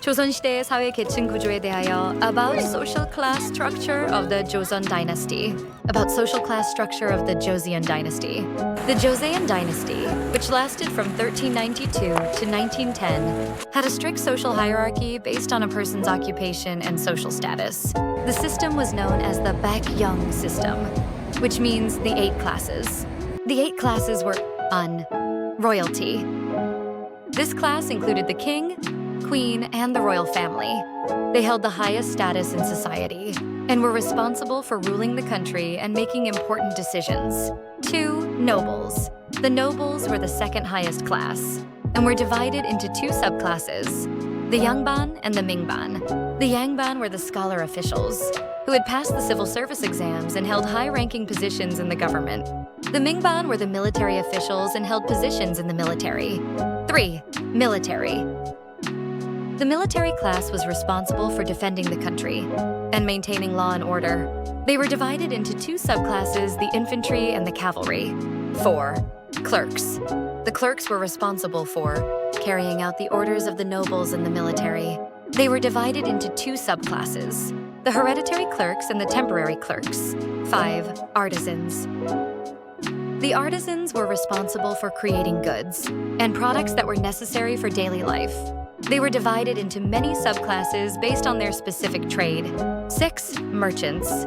조선시대의 사회 계층 구조에 대하여 about social class structure of the Joseon dynasty. About social class structure of the Joseon dynasty. The Joseon dynasty, which lasted from 1392 to 1910, had a strict social hierarchy based on a person's occupation and social status. The system was known as the Baekyeong system, which means the 8 classes. The 8 classes were royalty. This class included the king, queen, and the royal family. They held the highest status in society and were responsible for ruling the country and making important decisions. 2. Nobles. The nobles were the second highest class and were divided into 2 subclasses, the Yangban and the Mingban. The Yangban were the scholar officials who had passed the civil service exams and held high-ranking positions in the government. The Mingban were the military officials and held positions in the military. 3. Military. The military class was responsible for defending the country and maintaining law and order. They were divided into 2 subclasses, the infantry and the cavalry. 4. Clerks. The clerks were responsible for carrying out the orders of the nobles in the military. They were divided into 2 subclasses, the hereditary clerks and the temporary clerks. 5. Artisans. The artisans were responsible for creating goods and products that were necessary for daily life. They were divided into many subclasses based on their specific trade. 6. Merchants.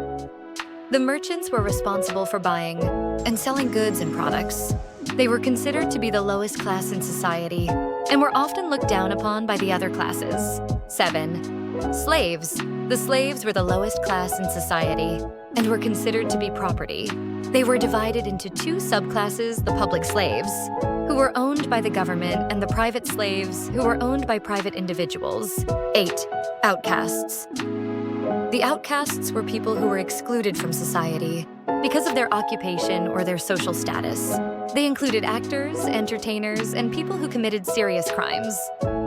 The merchants were responsible for buying and selling goods and products. They were considered to be the lowest class in society and were often looked down upon by the other classes. 7. Slaves. The slaves were the lowest class in society and were considered to be property. They were divided into 2 subclasses, the public slaves, who were owned by the government, and the private slaves, who were owned by private individuals. 8. Outcasts. The outcasts were people who were excluded from society because of their occupation or their social status. They included actors, entertainers, and people who committed serious crimes.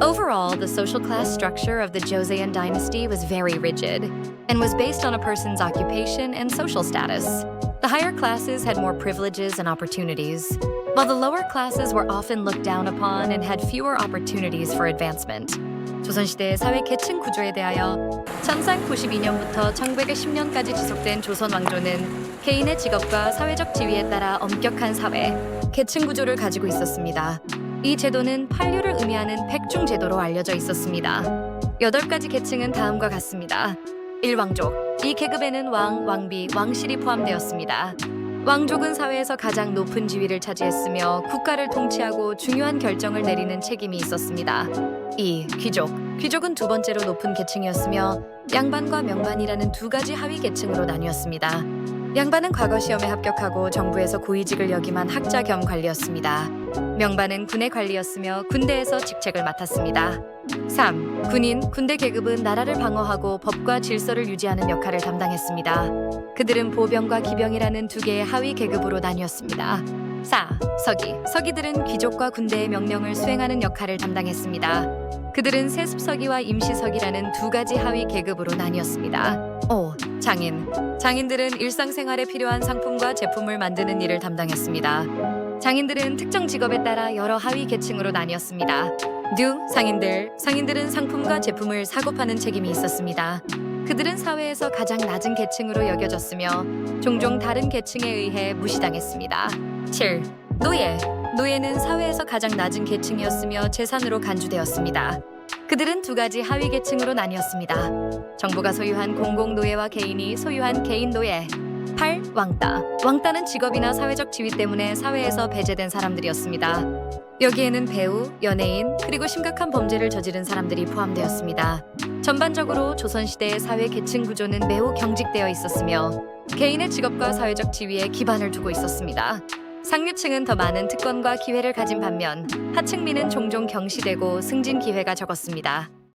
Overall, the social class structure of the Joseon dynasty was very rigid and was based on a person's occupation and social status. The higher classes had more privileges and opportunities, while the lower classes were often looked down upon and had fewer opportunities for advancement. 조선시대의 사회 계층 구조에 대하여 1392년부터 1910년까지 지속된 조선 왕조는 개인의 직업과 사회적 지위에 따라 엄격한 사회, 계층 구조를 가지고 있었습니다. 이 제도는 판류를 의미하는 백중 제도로 알려져 있었습니다. 8가지 계층은 다음과 같습니다. 1왕족. 이 계급에는 왕, 왕비, 왕실이 포함되었습니다. 왕족은 사회에서 가장 높은 지위를 차지했으며 국가를 통치하고 중요한 결정을 내리는 책임이 있었습니다. 2. 귀족. 귀족은 2번째로 높은 계층이었으며 양반과 명반이라는 2가지 하위 계층으로 나뉘었습니다. 양반은 과거 시험에 합격하고 정부에서 고위직을 역임한 학자 겸 관리였습니다. 명반은 군의 관리였으며 군대에서 직책을 맡았습니다. 3. 군인, 군대 계급은 나라를 방어하고 법과 질서를 유지하는 역할을 담당했습니다. 그들은 보병과 기병이라는 2개의 하위 계급으로 나뉘었습니다. 4. 서기. 서기들은 귀족과 군대의 명령을 수행하는 역할을 담당했습니다. 그들은 세습서기와 임시서기라는 2가지 하위 계급으로 나뉘었습니다. 5. 장인. 장인들은 일상생활에 필요한 상품과 제품을 만드는 일을 담당했습니다. 장인들은 특정 직업에 따라 여러 하위 계층으로 나뉘었습니다. 듀, 상인들. 상인들은 상품과 제품을 사고 파는 책임이 있었습니다. 그들은 사회에서 가장 낮은 계층으로 여겨졌으며 종종 다른 계층에 의해 무시당했습니다. 7. 노예. 노예는 사회에서 가장 낮은 계층이었으며 재산으로 간주되었습니다. 그들은 2가지 하위 계층으로 나뉘었습니다. 정부가 소유한 공공노예와 개인이 소유한 개인노예. 8. 왕따. 왕따는 직업이나 사회적 지위 때문에 사회에서 배제된 사람들이었습니다. 여기에는 배우, 연예인, 그리고 심각한 범죄를 저지른 사람들이 포함되었습니다. 전반적으로 조선시대의 사회 계층 구조는 매우 경직되어 있었으며 개인의 직업과 사회적 지위에 기반을 두고 있었습니다. 상류층은 더 많은 특권과 기회를 가진 반면 하층민은 종종 경시되고 승진 기회가 적었습니다.